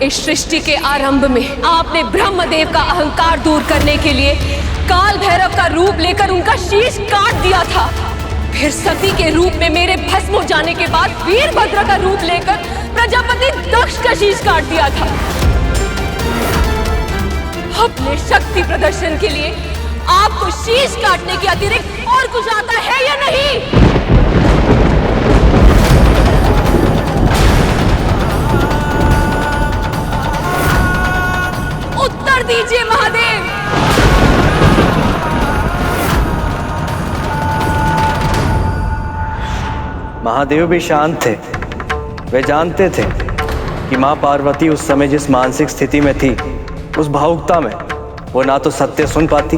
इस सृष्टि के आरंभ में आपने ब्रह्मदेव का अहंकार दूर करने के लिए काल भैरव का रूप लेकर उनका शीश काट दिया था। फिर सती के रूप में मेरे भस्म हो जाने के बाद वीरभद्र का रूप लेकर प्रजापति दक्ष का शीश काट दिया था। अपने शक्ति प्रदर्शन के लिए आपको शीश काटने के अतिरिक्त और कुछ आता है या नहीं? उत्तर दीजिए महादेव। महादेव भी शांत थे। वे जानते थे कि मां पार्वती उस समय जिस मानसिक स्थिति में थी, उस भावुकता में वो ना तो सत्य सुन पाती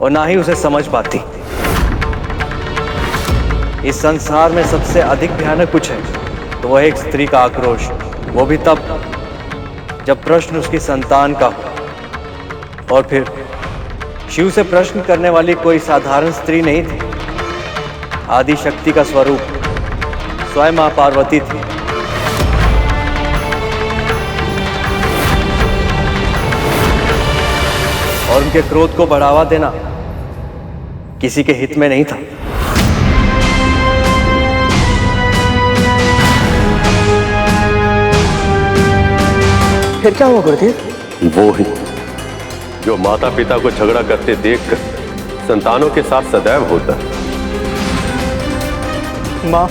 और ना ही उसे समझ पाती। इस संसार में सबसे अधिक भयानक कुछ है तो वह एक स्त्री का आक्रोश, वो भी तब जब प्रश्न उसकी संतान का हो। और फिर शिव से प्रश्न करने वाली कोई साधारण स्त्री नहीं थी। आदि शक्ति का स्वरूप स्वयं मां पार्वती थी। और उनके क्रोध को बढ़ावा देना किसी के हित में नहीं था। फिर क्या हुआ गुरुदेव? वो ही जो माता पिता को झगड़ा करते देखकर संतानों के साथ सदैव होता है। माँ,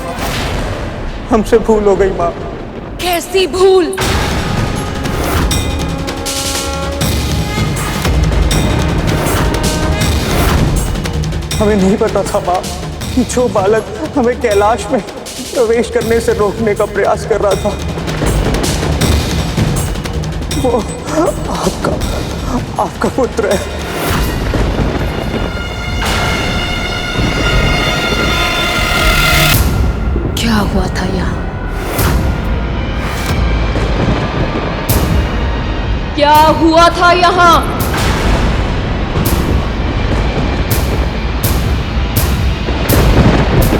हमसे भूल हो गई माँ। कैसी भूल? हमें नहीं पता था माँ कि जो बालक हमें कैलाश में प्रवेश करने से रोकने का प्रयास कर रहा था वो आपका पुत्र है। क्या हुआ था यहाँ? क्या हुआ था यहाँ?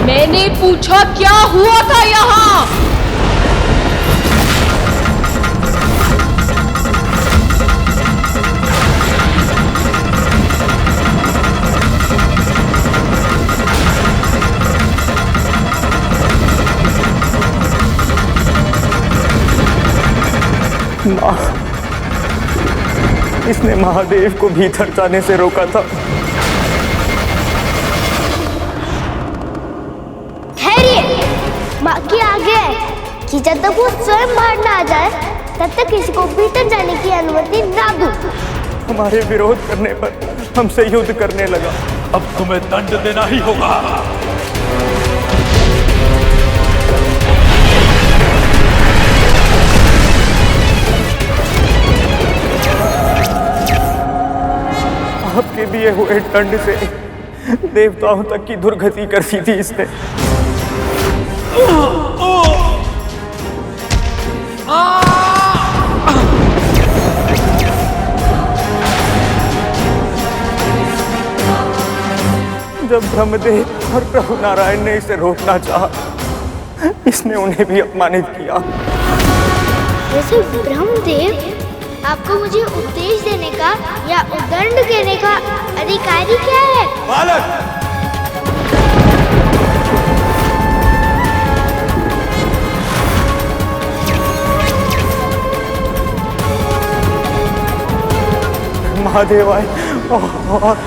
मैंने पूछा क्या हुआ था यहाँ? माँ, इसने महादेव को भीतर जाने से रोका था। ठहरिए, बाकी आगे है कि जब तक वो स्वयं बाहर ना आ जाए तब तक किसी को भीतर जाने की अनुमति ना दूं। हमारे विरोध करने पर हमसे युद्ध करने लगा। अब तुम्हें दंड देना ही होगा। आपके दिए हुए दंड से देवताओं तक की दुर्गति कर दी थी इसने। जब ब्रह्मदेव और प्रभु नारायण ने इसे रोकना चाहा, इसने उन्हें भी अपमानित किया। वैसे ब्रह्मदेव आपको मुझे उपदेश देने का या दंड देने का अधिकारी क्या है? बालक, महादेव आए और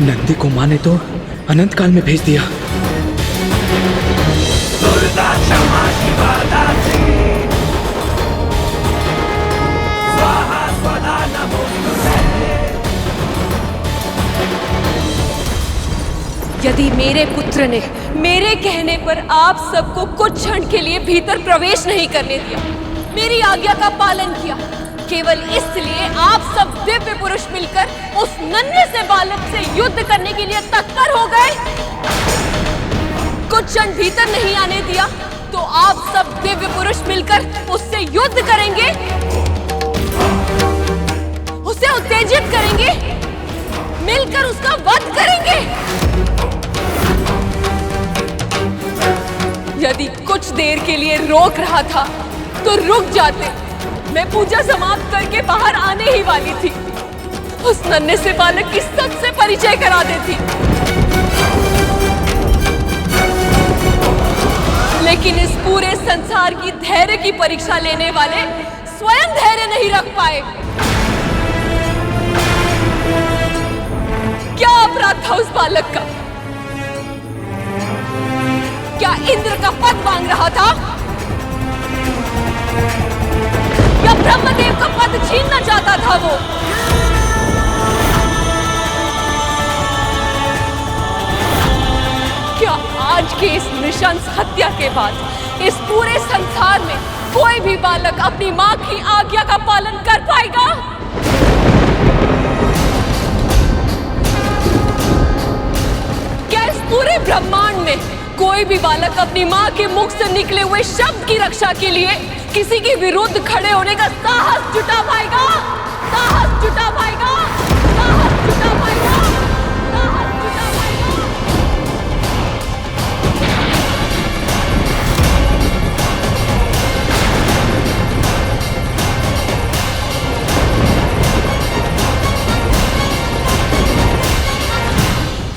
नंदी को माँ ने तो अनंत काल में भेज दिया। यदि मेरे पुत्र ने मेरे कहने पर आप सबको कुछ क्षण के लिए भीतर प्रवेश नहीं करने दिया, मेरी आज्ञा का पालन किया, केवल इसलिए आप सब दिव्य पुरुष मिलकर उस नन्हे से बालक से युद्ध करने के लिए तत्पर हो गए, कुछ क्षण भीतर नहीं आने दिया तो आप सब दिव्य पुरुष मिलकर उससे युद्ध करेंगे, उसे उत्तेजित करेंगे, मिलकर उसका वध करेंगे। यदि कुछ देर के लिए रोक रहा था तो रुक जाते, मैं पूजा समाप्त करके बाहर आने ही वाली थी, उस नन्हे से बालक की सच से परिचय करा देती। लेकिन इस पूरे संसार की धैर्य की परीक्षा लेने वाले स्वयं धैर्य नहीं रख पाए। क्या अपराध था उस बालक का? क्या इंद्र का पद मांग रहा था या ब्रह्मदेव का पद छीनना चाहता था वो? क्या आज के इस नृशंस हत्या के बाद इस पूरे संसार में कोई भी बालक अपनी मां की आज्ञा का पालन कर पाएगा? क्या इस पूरे ब्रह्मांड में कोई भी बालक अपनी मां के मुख से निकले हुए शब्द की रक्षा के लिए किसी के विरुद्ध खड़े होने का साहस जुटा पाएगा? साहस जुटा पाएगा? साहस जुटा पाएगा? साहस जुटा पाएगा?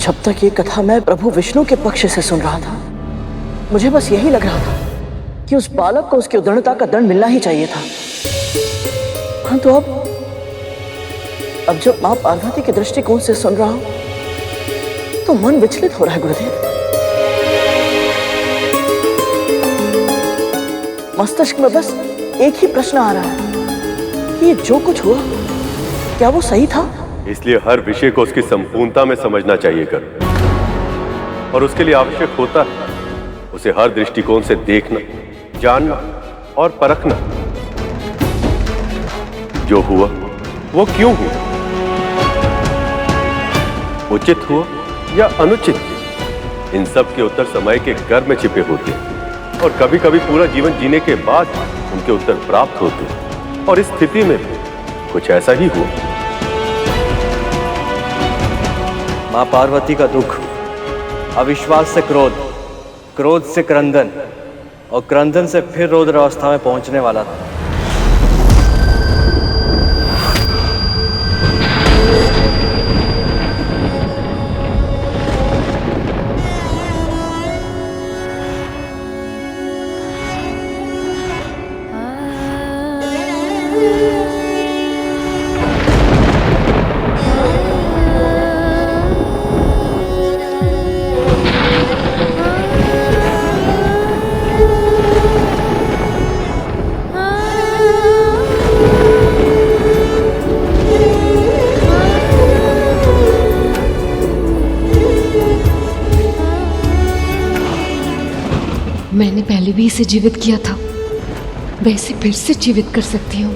जब तक ये कथा मैं प्रभु विष्णु के पक्ष से सुन रहा था, मुझे बस यही लग रहा था कि उस बालक को उसकी उद्दंडता का दंड मिलना ही चाहिए था। हाँ, तो अब जब मां पार्वती के दृष्टिकोण से सुन रहा हूं तो मन विचलित हो रहा है गुरुदेव। मस्तिष्क में बस एक ही प्रश्न आ रहा है कि ये जो कुछ हुआ क्या वो सही था? इसलिए हर विषय को उसकी संपूर्णता में समझना चाहिए कर, और उसके लिए आवश्यक होता है उसे हर दृष्टिकोण से देखना, जानना और परखना। जो हुआ वो क्यों हुआ, उचित हुआ या अनुचित, इन सब के उत्तर समय के गर्भ में छिपे होते हैं और कभी कभी पूरा जीवन जीने के बाद उनके उत्तर प्राप्त होते हैं। और इस स्थिति में कुछ ऐसा ही हुआ। मां पार्वती का दुख अविश्वास से क्रोध, क्रोध से क्रंदन और क्रंदन से फिर रौद्र अवस्था में पहुंचने वाला था। मैंने पहले भी इसे जीवित किया था, मैं इसे फिर से जीवित कर सकती हूँ।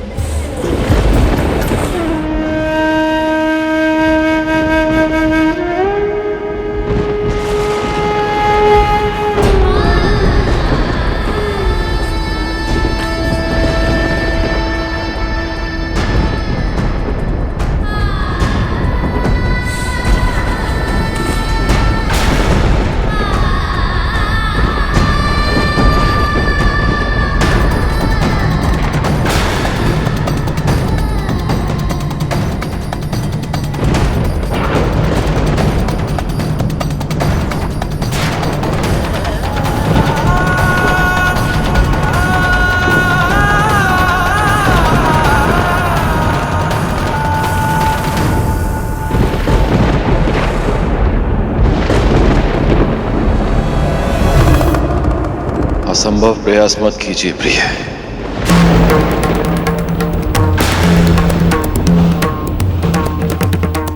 असंभव प्रयास मत कीजिए प्रिय।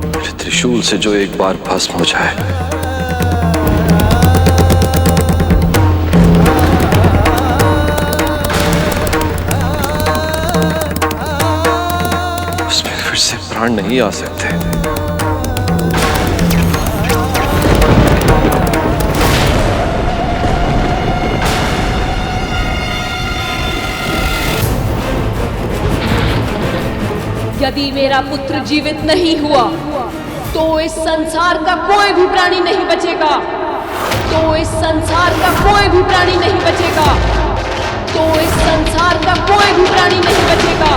मेरे त्रिशूल से जो एक बार भस्म हो जाए नहीं आ सकते। यदि मेरा पुत्र जीवित नहीं हुआ तो इस संसार का कोई भी प्राणी नहीं बचेगा। तो इस संसार का कोई भी प्राणी नहीं बचेगा। तो इस संसार का कोई भी प्राणी नहीं बचेगा।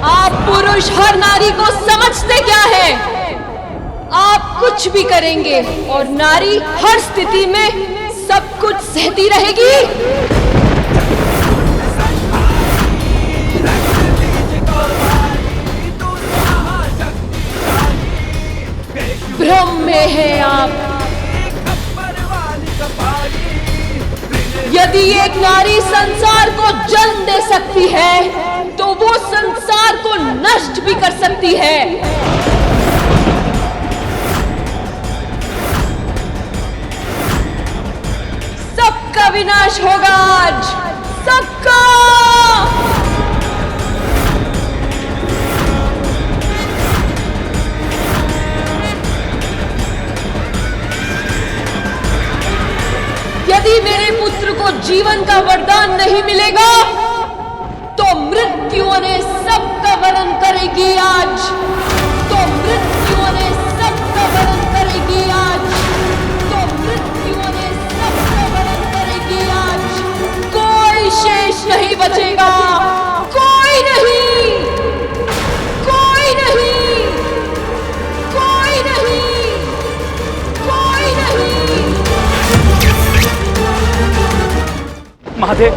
आप पुरुष हर नारी को समझते क्या है? आप कुछ भी करेंगे और नारी हर स्थिति में सब कुछ सहती रहेगी। भ्रम में है आप। यदि एक नारी संसार को जन्म दे सकती है तो वो संसार को नष्ट भी कर सकती है। सबका विनाश होगा आज, सबका। यदि मेरे पुत्र को जीवन का वरदान नहीं मिलेगा तो मृत्यु ने सबका वरण करेगी आज। तो मृत्यु ने सबका वरण करेगी आज। तो मृत्यु ने सबका वरण करेगी आज। कोई शेष नहीं बचेगा। कोई नहीं, कोई नहीं, कोई नहीं, कोई नहीं। महादेव,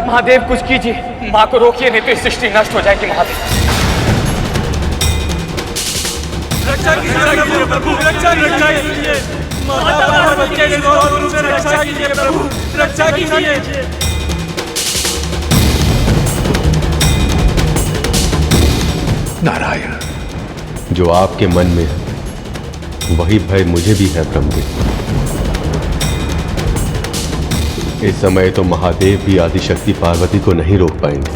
महादेव कुछ कीजिए, माँ को रोकिए, नहीं तो इस सृष्टि नष्ट हो जाएगी। महादेव रक्षा कीजिए प्रभु, रक्षा कीजिए। माता पार्वती के रूप में रक्षा कीजिए प्रभु, रक्षा कीजिए। नारायण, जो आपके मन में है वही भय मुझे भी है ब्रह्मदेव। इस समय तो महादेव भी आदिशक्ति पार्वती को नहीं रोक पाएंगे।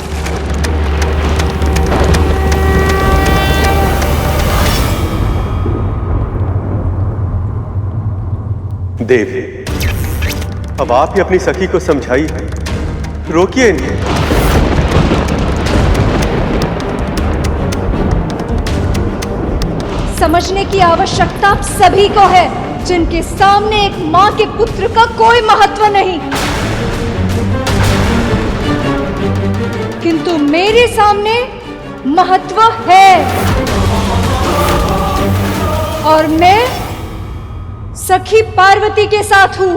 देव, अब आप ही अपनी सखी को समझाइए, रोकिए इन्हें। समझने की आवश्यकता सभी को है जिनके सामने एक माँ के पुत्र का कोई महत्व नहीं, किंतु मेरे सामने महत्व है। और मैं सखी पार्वती के साथ हूँ।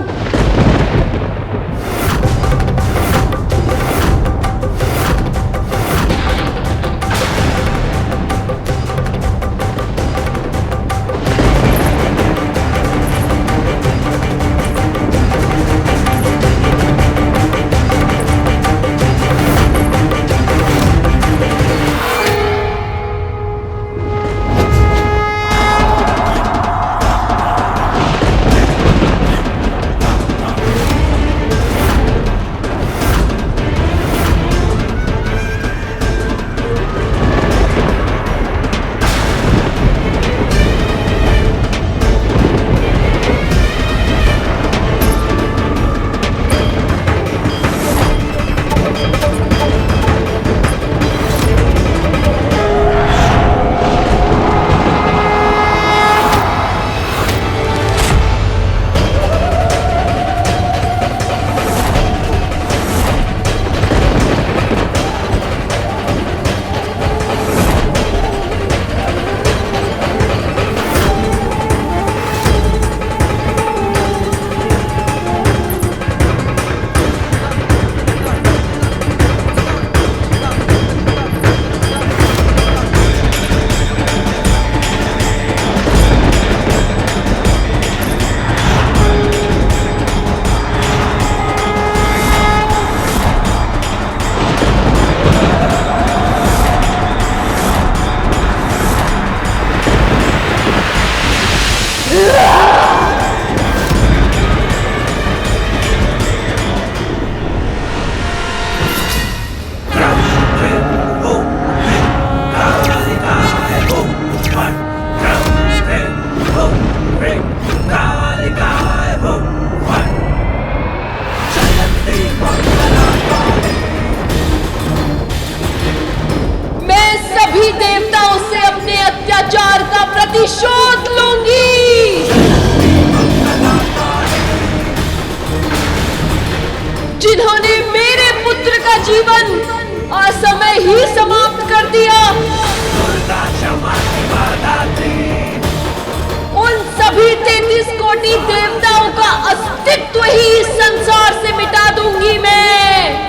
सभी देवताओं का अस्तित्व ही इस संसार से मिटा दूंगी मैं।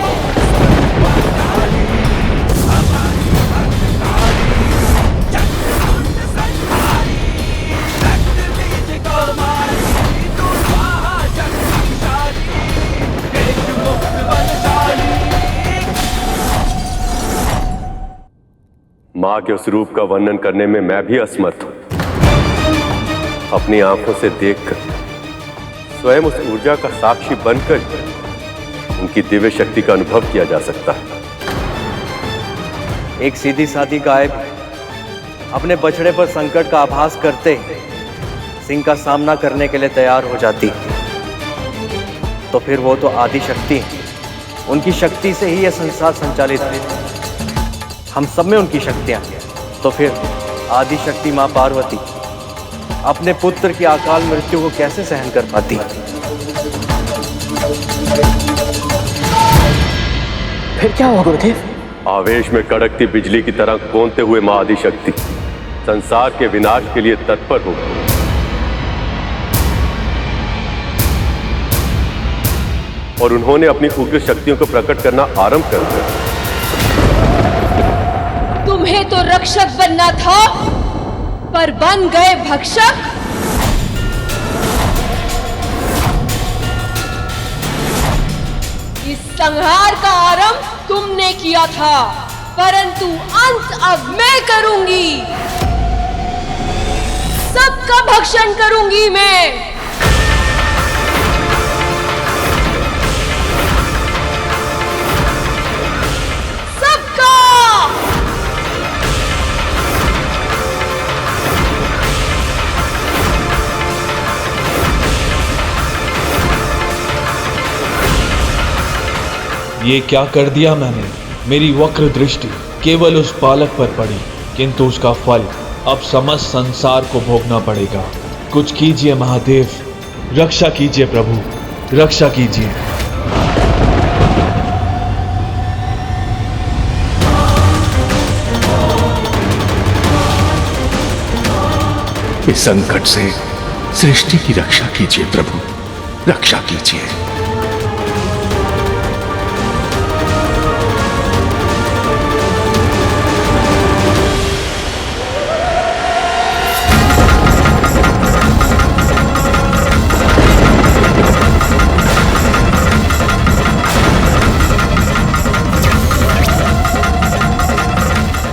मां के उस रूप का वर्णन करने में मैं भी असमर्थ हूं। अपनी आंखों से देखकर, स्वयं उस ऊर्जा का साक्षी बनकर उनकी दिव्य शक्ति का अनुभव किया जा सकता है। एक सीधी सादी गाय अपने बछड़े पर संकट का आभास करते सिंह का सामना करने के लिए तैयार हो जाती, तो फिर वो तो आदि शक्ति है। उनकी शक्ति से ही यह संसार संचालित है। हम सब में उनकी शक्तियां हैं। तो फिर आदि शक्ति मां पार्वती अपने पुत्र की अकाल मृत्यु को कैसे सहन कर पाती? फिर क्या हुआ गुरुदेव? आवेश में कड़कती बिजली की तरह कौंधते हुए मां आदि शक्ति संसार के विनाश के लिए तत्पर हो गई। और उन्होंने अपनी उग्र शक्तियों को प्रकट करना आरंभ कर दिया। तुम्हें तो रक्षक बनना था, पर बन गए भक्षक। इस संहार का आरंभ तुमने किया था, परंतु अंत अब मैं करूंगी। सबका भक्षण करूंगी मैं। ये क्या कर दिया मैंने? मेरी वक्र दृष्टि केवल उस बालक पर पड़ी, किंतु उसका फल अब समस्त संसार को भोगना पड़ेगा। कुछ कीजिए महादेव, रक्षा कीजिए प्रभु, रक्षा कीजिए। इस संकट से सृष्टि की रक्षा कीजिए प्रभु, रक्षा कीजिए।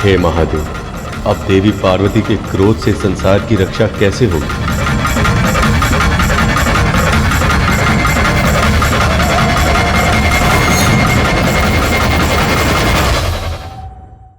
हे महादेव, अब देवी पार्वती के क्रोध से संसार की रक्षा कैसे होगी?